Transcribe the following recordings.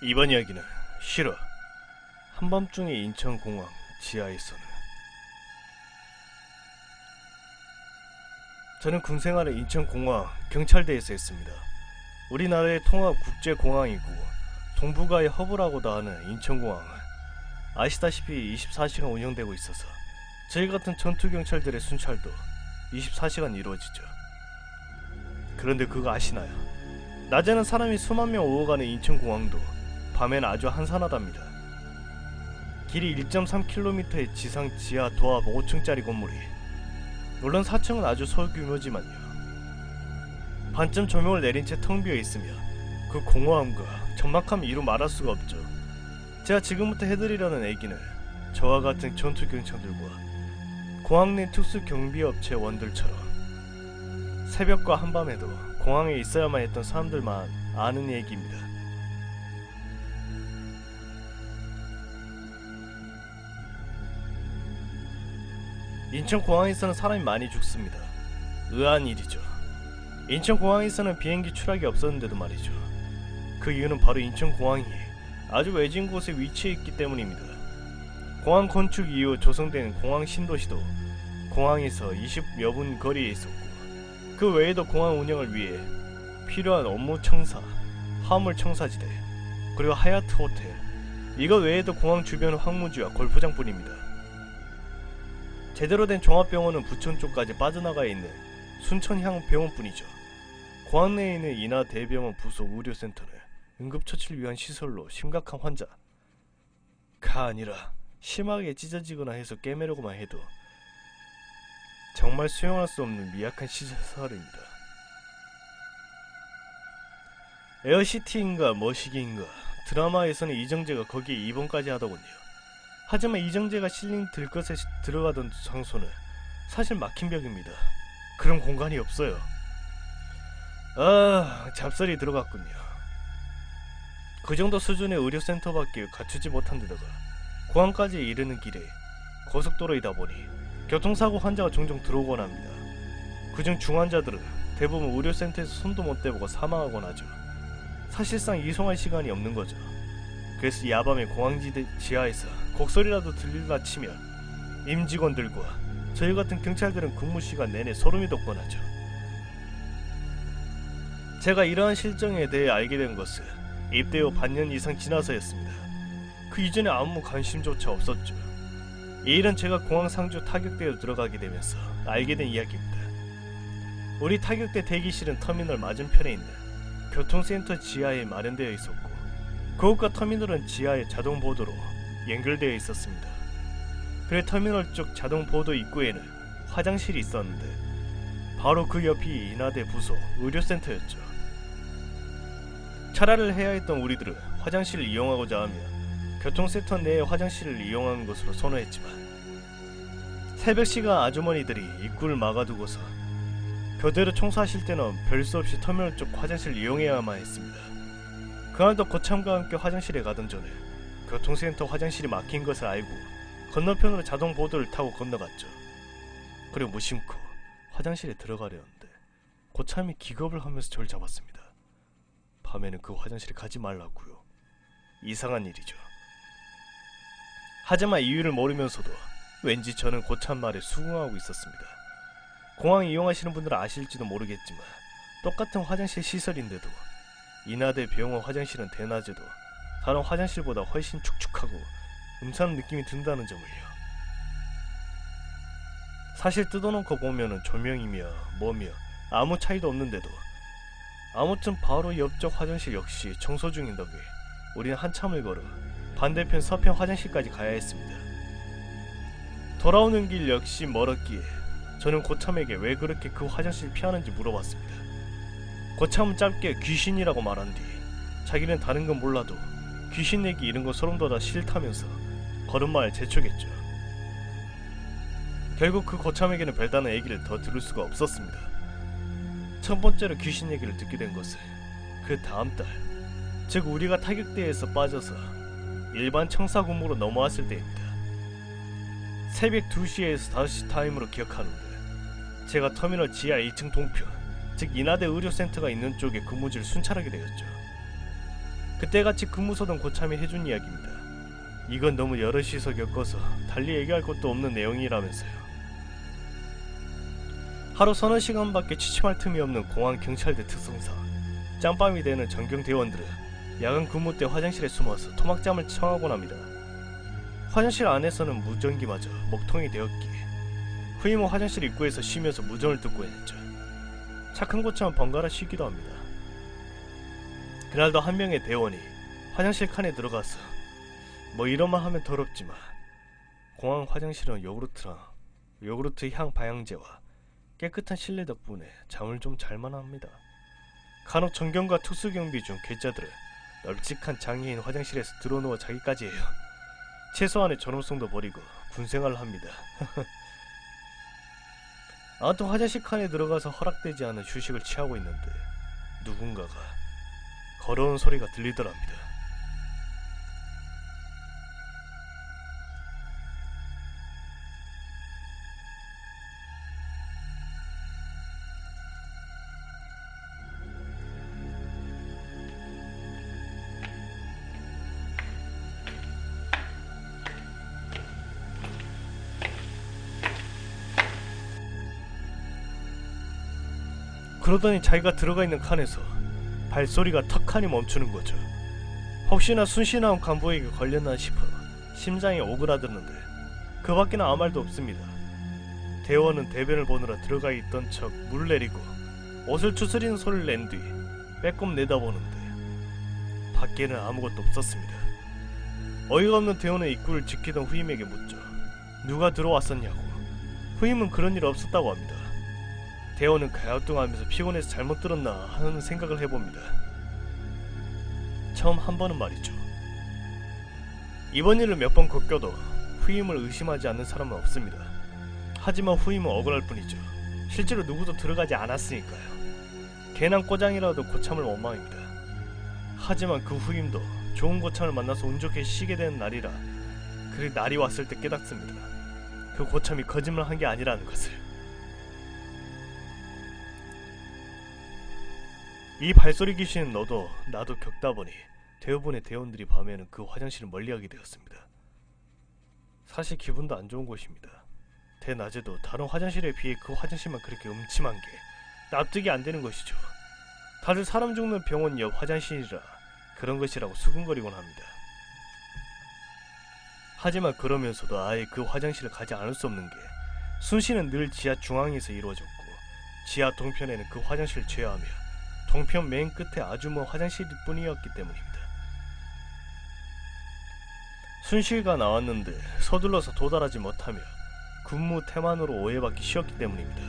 이번 이야기는 싫어. 한밤중에 인천공항 지하에서는 저는 군생활을 인천공항 경찰대에서 했습니다. 우리나라의 통합 국제공항이고 동북아의 허브라고도 하는 인천공항은 아시다시피 24시간 운영되고 있어서 저희 같은 전투경찰들의 순찰도 24시간 이루어지죠. 그런데 그거 아시나요? 낮에는 사람이 수만 명 오고 가는 인천공항도 밤에는 아주 한산하답니다. 길이 1.3km의 지상 지하 도합 5층짜리 건물이, 물론 4층은 아주 소규모지만요, 반쯤 조명을 내린 채 텅 비어 있으며 그 공허함과 적막함이 이루 말할 수가 없죠. 제가 지금부터 해드리려는 얘기는 저와 같은 전투경찰들과 공항 내 특수경비업체 원들처럼 새벽과 한밤에도 공항에 있어야만 했던 사람들만 아는 얘기입니다. 인천공항에서는 사람이 많이 죽습니다. 의아한 일이죠. 인천공항에서는 비행기 추락이 없었는데도 말이죠. 그 이유는 바로 인천공항이 아주 외진 곳에 위치해 있기 때문입니다. 공항 건축 이후 조성된 공항 신도시도 공항에서 20여 분 거리에 있었고, 그 외에도 공항 운영을 위해 필요한 업무 청사, 화물 청사지대, 그리고 하얏트 호텔, 이것 외에도 공항 주변 황무지와 골프장뿐입니다. 제대로 된 종합병원은 부천 쪽까지 빠져나가 있는 순천향병원뿐이죠. 공항 내에 있는 인하 대병원 부속 의료센터는 응급처치를 위한 시설로 심각한 환자가 아니라 심하게 찢어지거나 해서 깨매려고만 해도 정말 수용할 수 없는 미약한 시설입니다. 에어시티인가 머시기인가 드라마에서는 이정재가 거기에 입원까지 하더군요. 하지만 이정재가 실린 들것에 들어가던 장소는 사실 막힌 벽입니다. 그런 공간이 없어요. 잡설이 들어갔군요. 그 정도 수준의 의료센터밖에 갖추지 못한 데다가 공항까지 이르는 길에 고속도로이다 보니 교통사고 환자가 종종 들어오곤 합니다. 그중 중환자들은 대부분 의료센터에서 손도 못 대보고 사망하곤 하죠. 사실상 이송할 시간이 없는 거죠. 그래서 야밤에 공항지대 지하에서 곡소리라도 들리다 치면 임직원들과 저희 같은 경찰들은 근무시간 내내 소름이 돋곤 하죠. 제가 이러한 실정에 대해 알게 된 것은 입대 후 반년 이상 지나서였습니다. 그 이전에 아무 관심조차 없었죠. 이 일은 제가 공항 상주 타격대에 들어가게 되면서 알게 된 이야기입니다. 우리 타격대 대기실은 터미널 맞은편에 있는 교통센터 지하에 마련되어 있었고, 그곳과 터미널은 지하의 자동보도로 연결되어 있었습니다. 그래 터미널 쪽 자동보도 입구에는 화장실이 있었는데 바로 그 옆이 인하대 부속 의료센터였죠. 차라를 해야 했던 우리들은 화장실을 이용하고자 하며 교통센터 내의 화장실을 이용하는 것으로 선호했지만, 새벽 시간 아주머니들이 입구를 막아두고서 교대로 청소하실 때는 별 수 없이 터미널 쪽 화장실을 이용해야만 했습니다. 그날도 고참과 함께 화장실에 가던 전에 교통센터 화장실이 막힌 것을 알고 건너편으로 자동보도를 타고 건너갔죠. 그리고 무심코 화장실에 들어가려는데 고참이 기겁을 하면서 저를 잡았습니다. 밤에는 그 화장실에 가지 말라고요. 이상한 일이죠. 하지만 이유를 모르면서도 왠지 저는 고참 말에 수긍하고 있었습니다. 공항 이용하시는 분들은 아실지도 모르겠지만 똑같은 화장실 시설인데도 인하대 병원 화장실은 대낮에도 다른 화장실보다 훨씬 축축하고 음산한 느낌이 든다는 점을요. 사실 뜯어놓고 보면은 조명이며 뭐며 아무 차이도 없는데도, 아무튼 바로 옆쪽 화장실 역시 청소 중인 덕에 우리는 한참을 걸어 반대편 서편 화장실까지 가야 했습니다. 돌아오는 길 역시 멀었기에 저는 고참에게 왜 그렇게 그 화장실 피하는지 물어봤습니다. 고참은 짧게 귀신이라고 말한 뒤 자기는 다른 건 몰라도 귀신 얘기 이런 거 소름 돋아 싫다면서 걸음마를 재촉했죠. 결국 그 고참에게는 별다른 얘기를 더 들을 수가 없었습니다. 첫 번째로 귀신 얘기를 듣게 된 것은 그 다음 달, 즉 우리가 타격대에서 빠져서 일반 청사 근무로 넘어왔을 때입니다. 새벽 2시에서 5시 타임으로 기억하는데 제가 터미널 지하 2층 동편, 즉 인하대 의료센터가 있는 쪽에 근무지를 순찰하게 되었죠. 그때같이 근무 서던 고참이 해준 이야기입니다. 이건 너무 여럿이서 겪어서 달리 얘기할 것도 없는 내용이라면서요. 하루 서너 시간밖에 취침할 틈이 없는 공항 경찰대 특성상 짬밤이 되는 전경 대원들은 야간 근무 때 화장실에 숨어서 토막잠을 청하곤 합니다. 화장실 안에서는 무전기마저 먹통이 되었기에 후임은 화장실 입구에서 쉬면서 무전을 듣고 했죠. 착한 고참은 번갈아 쉬기도 합니다. 그날도 한 명의 대원이 화장실 칸에 들어가서 뭐 이런 말 하면 더럽지만 공항 화장실은 요구르트 향 방향제와 깨끗한 실내 덕분에 잠을 좀 잘만 합니다. 간혹 전경과 특수경비 중 괴짜들은 널찍한 장애인 화장실에서 들어누워 자기까지 해요. 최소한의 전업성도 버리고 군생활을 합니다. 아무튼 화장실 칸에 들어가서 허락되지 않은 휴식을 취하고 있는데 누군가가 걸어온 소리가 들리더랍니다. 그러더니 자기가 들어가 있는 칸에서 발소리가 턱하니 멈추는 거죠. 혹시나 순신나온 간부에게 걸렸나 싶어 심장이 오그라드는데 그 밖에는 아무 말도 없습니다. 대원은 대변을 보느라 들어가 있던 척 물 내리고 옷을 추스리는 소리를 낸 뒤 빼꼼 내다보는데 밖에는 아무것도 없었습니다. 어이가 없는 대원은 입구를 지키던 후임에게 묻죠. 누가 들어왔었냐고. 후임은 그런 일 없었다고 합니다. 대원은 갸우뚱하면서 피곤해서 잘못 들었나 하는 생각을 해봅니다. 처음 한 번은 말이죠. 이번 일을 몇 번 겪어도 후임을 의심하지 않는 사람은 없습니다. 하지만 후임은 억울할 뿐이죠. 실제로 누구도 들어가지 않았으니까요. 괜한 꼬장이라도 고참을 원망입니다. 하지만 그 후임도 좋은 고참을 만나서 운 좋게 쉬게 되는 날이라 그 날이 왔을 때 깨닫습니다. 그 고참이 거짓말한 게 아니라는 것을. 이 발소리 귀신은 너도 나도 겪다 보니 대부분의 대원들이 밤에는 그 화장실을 멀리하게 되었습니다. 사실 기분도 안 좋은 곳입니다. 대낮에도 다른 화장실에 비해 그 화장실만 그렇게 음침한 게 납득이 안 되는 것이죠. 다들 사람 죽는 병원 옆 화장실이라 그런 것이라고 수근거리곤 합니다. 하지만 그러면서도 아예 그 화장실을 가지 않을 수 없는 게 순시는 늘 지하 중앙에서 이루어졌고 지하 동편에는 그 화장실을 제외하며 동편 맨 끝에 아주 먼 화장실일 뿐이었기 때문입니다. 순실가 나왔는데 서둘러서 도달하지 못하며 근무 태만으로 오해받기 쉬웠기 때문입니다.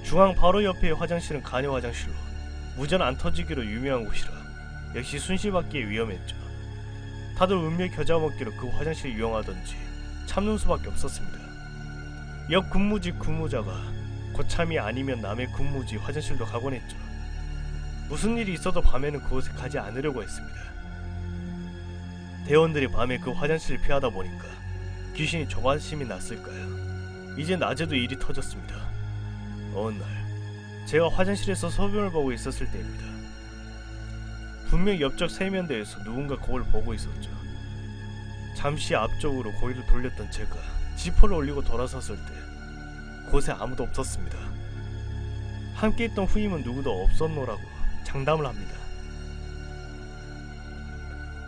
중앙 바로 옆의 화장실은 간여 화장실로 무전 안 터지기로 유명한 곳이라 역시 순실받기에 위험했죠. 다들 은밀 겨자 먹기로 그 화장실을 이용하던지 참는 수밖에 없었습니다. 옆 근무지 근무자가 고참이 아니면 남의 근무지 화장실도 가곤 했죠. 무슨 일이 있어도 밤에는 그곳에 가지 않으려고 했습니다. 대원들이 밤에 그 화장실을 피하다 보니까 귀신이 조바심이 났을까요? 이제 낮에도 일이 터졌습니다. 어느 날 제가 화장실에서 소변을 보고 있었을 때입니다. 분명 옆쪽 세면대에서 누군가 거울 보고 있었죠. 잠시 앞쪽으로 고개를 돌렸던 제가 지퍼를 올리고 돌아섰을 때 곳에 아무도 없었습니다. 함께 있던 후임은 누구도 없었노라고 장담을 합니다.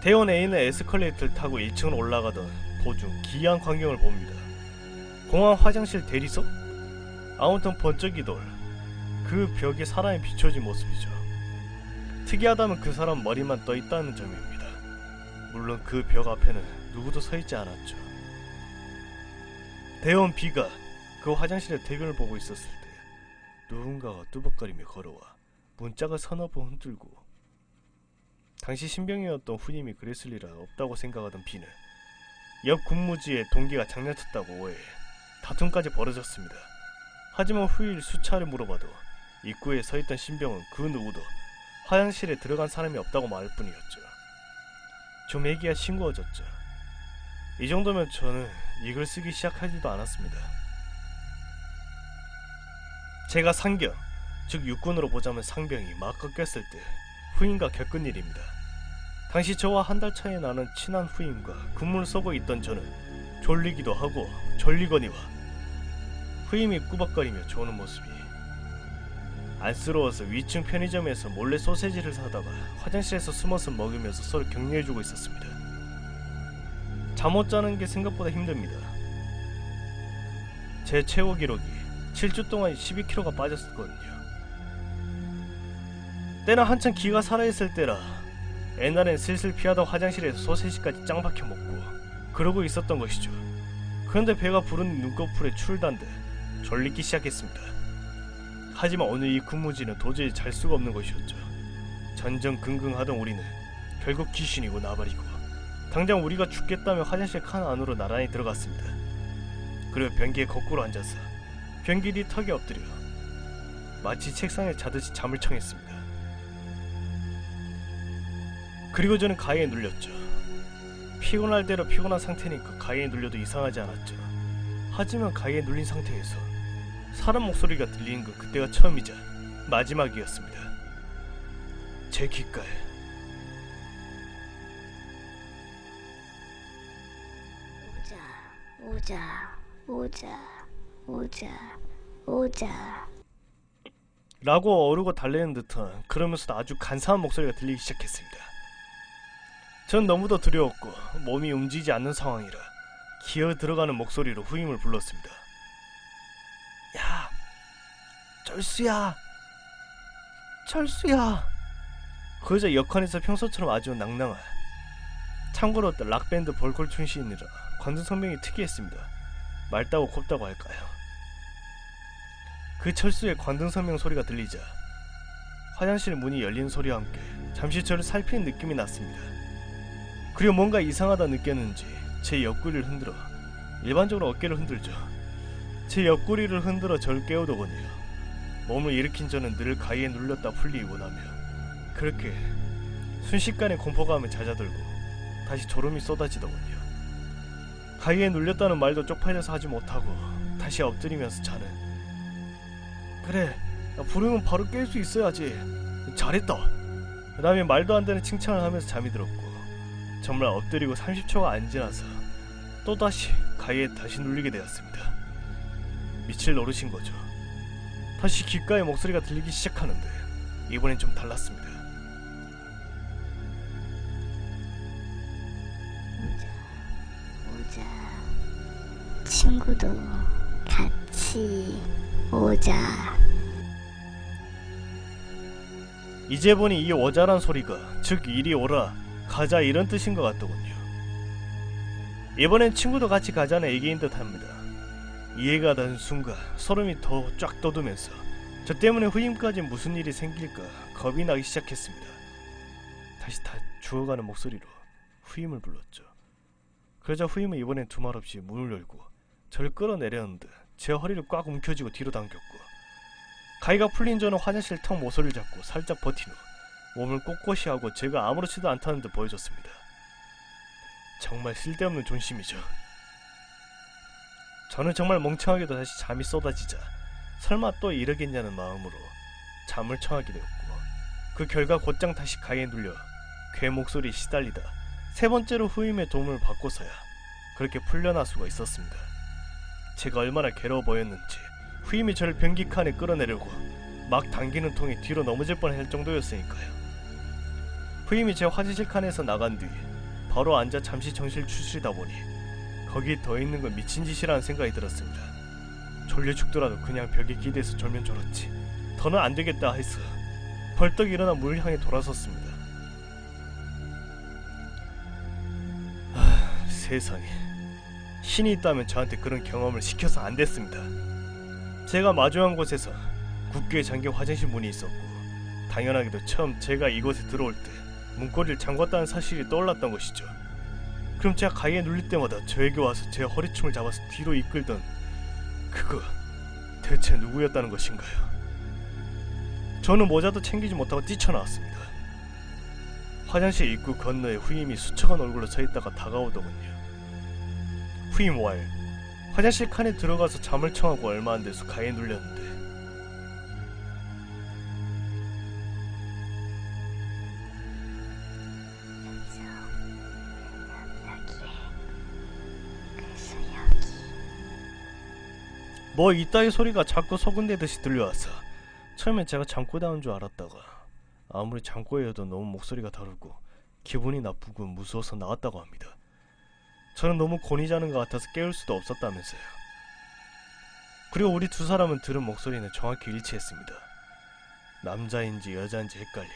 대원 A는 에스컬레이터를 타고 1층으로 올라가던 도중 기이한 광경을 봅니다. 공항 화장실 대리석? 아무튼 번쩍이돌 그 벽에 사람이 비춰진 모습이죠. 특이하다면 그 사람 머리만 떠 있다는 점입니다. 물론 그 벽 앞에는 누구도 서 있지 않았죠. 대원 B가 그 화장실에 대변을 보고 있었을 때 누군가가 뚜벅거리며 걸어와 문짝을 서너 번 흔들고 당시 신병이었던 후임이 그랬을 리라 없다고 생각하던 B는 옆 근무지에 동기가 장난쳤다고 오해해 다툼까지 벌어졌습니다. 하지만 후일 수차례 물어봐도 입구에 서있던 신병은 그 누구도 화장실에 들어간 사람이 없다고 말할 뿐이었죠. 좀 얘기가 싱거워졌죠. 이 정도면 저는 이글 쓰기 시작하지도 않았습니다. 제가 상경, 즉 육군으로 보자면 상병이 막 꺾였을 때 후임과 겪은 일입니다. 당시 저와 한 달 차이 나는 친한 후임과 근무를 쏘고 있던 저는 졸리기도 하고 졸리거니와 후임이 꾸벅거리며 조는 모습이 안쓰러워서 위층 편의점에서 몰래 소세지를 사다가 화장실에서 숨어서 먹으면서 서로 격려해주고 있었습니다. 잠 못 자는 게 생각보다 힘듭니다. 제 최고 기록이 7주 동안 12kg가 빠졌었거든요. 때는 한창 기가 살아있을 때라 옛날엔 슬슬 피하다 화장실에서 소세지까지 짱 박혀 먹고 그러고 있었던 것이죠. 그런데 배가 부른 눈꺼풀에 추를 단 듯 졸리기 시작했습니다. 하지만 오늘 이 근무지는 도저히 잘 수가 없는 것이었죠. 전전긍긍하던 우리는 결국 귀신이고 나발이고 당장 우리가 죽겠다며 화장실 칸 안으로 나란히 들어갔습니다. 그리고 변기에 거꾸로 앉아서 변기 뒤 턱에 엎드려 마치 책상에 자듯이 잠을 청했습니다. 그리고 저는 가위에 눌렸죠. 피곤할 대로 피곤한 상태니까 가위에 눌려도 이상하지 않았죠. 하지만 가위에 눌린 상태에서 사람 목소리가 들리는 건 그때가 처음이자 마지막이었습니다. 제 귓가에 오자 라고 어르고 달래는 듯한 그러면서도 아주 간사한 목소리가 들리기 시작했습니다. 전 너무도 두려웠고 몸이 움직이지 않는 상황이라 기어 들어가는 목소리로 후임을 불렀습니다. 야, 철수야. 그 여자 역할에서 평소처럼 아주 낭낭한, 참고로 락밴드 볼콜 출신이라 관둔 성명이 특이했습니다. 맑다고 곱다고 할까요? 그 철수의 관등 성명 소리가 들리자 화장실 문이 열리는 소리와 함께 잠시 저를 살피는 느낌이 났습니다. 그리고 뭔가 이상하다 느꼈는지 제 옆구리를 흔들어, 일반적으로 어깨를 흔들죠. 제 옆구리를 흔들어 저를 깨우더군요. 몸을 일으킨 저는 늘 가위에 눌렸다 풀리고 나면 그렇게 순식간에 공포감에 잦아들고 다시 졸음이 쏟아지더군요. 가위에 눌렸다는 말도 쪽팔려서 하지 못하고 다시 엎드리면서 자는, 그래, 부르면 바로 깰 수 있어야지, 잘했다, 그 다음에 말도 안 되는 칭찬을 하면서 잠이 들었고 정말 엎드리고 30초가 안 지나서 또다시 가위에 다시 눌리게 되었습니다. 미칠 노릇인 거죠. 다시 귓가에 목소리가 들리기 시작하는데 이번엔 좀 달랐습니다. 오자. 친구도 같이 오자. 이제 보니 이 오자란 소리가 즉 이리 오라, 가자 이런 뜻인 것 같더군요. 이번엔 친구도 같이 가자는 얘기인 듯 합니다. 이해가 된 순간 소름이 더 쫙 돋으면서 저 때문에 후임까지 무슨 일이 생길까 겁이 나기 시작했습니다. 다시 다 죽어가는 목소리로 후임을 불렀죠. 그러자 후임은 이번엔 두말 없이 문을 열고 저를 끌어내려는 듯 제 허리를 꽉 움켜쥐고 뒤로 당겼고, 가위가 풀린 저는 화장실 턱 모서리를 잡고 살짝 버틴 후 몸을 꼿꼿이 하고 제가 아무렇지도 않다는 듯 보여줬습니다. 정말 쓸데없는 존심이죠. 저는 정말 멍청하게도 다시 잠이 쏟아지자 설마 또 이러겠냐는 마음으로 잠을 청하게 되었고, 그 결과 곧장 다시 가위에 눌려 괴 목소리에 시달리다 세 번째로 후임의 도움을 받고서야 그렇게 풀려날 수가 있었습니다. 제가 얼마나 괴로워 보였는지 후임이 저를 변기 칸에 끌어내려고 막 당기는 통에 뒤로 넘어질 뻔할 정도였으니까요. 후임이 제 화장실 칸에서 나간 뒤 바로 앉아 잠시 정신을 추스리다 보니 거기 더 있는 건 미친 짓이라는 생각이 들었습니다. 졸려 죽더라도 그냥 벽에 기대서 졸면 졸았지, 더는 안 되겠다 해서 벌떡 일어나 문을 향해 돌아섰습니다. 세상에, 신이 있다면 저한테 그런 경험을 시켜서 안 됐습니다. 제가 마주한 곳에서 굳게 잠긴 화장실 문이 있었고, 당연하게도 처음 제가 이곳에 들어올 때 문고리를 잠궜다는 사실이 떠올랐던 것이죠. 그럼 제가 가위에 눌릴 때마다 저에게 와서 제 허리춤을 잡아서 뒤로 이끌던 그거 대체 누구였다는 것인가요? 저는 모자도 챙기지 못하고 뛰쳐나왔습니다. 화장실 입구 건너에 후임이 수척한 얼굴로 서있다가 다가오더군요. 후임 왈, 화장실 칸에 들어가서 잠을 청하고 얼마 안 돼서 가위에 눌렸는데 뭐 이따위 소리가 자꾸 소근대듯이 들려왔어. 처음엔 제가 잠꼬대 하는 줄 알았다가 아무리 잠꼬대여도 너무 목소리가 다르고 기분이 나쁘고 무서워서 나왔다고 합니다. 저는 너무 곤히 자는 것 같아서 깨울 수도 없었다면서요. 그리고 우리 두 사람은 들은 목소리는 정확히 일치했습니다. 남자인지 여자인지 헷갈린,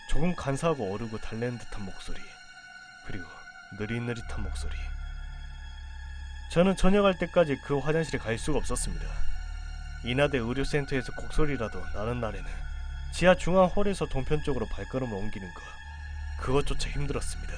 조금 간사하고 어르고 달래는 듯한 목소리, 그리고 느릿느릿한 목소리. 저는 저녁할 때까지 그 화장실에 갈 수가 없었습니다. 인하대 의료센터에서 곡소리라도 나는 날에는 지하 중앙홀에서 동편 쪽으로 발걸음을 옮기는 것, 그것조차 힘들었습니다.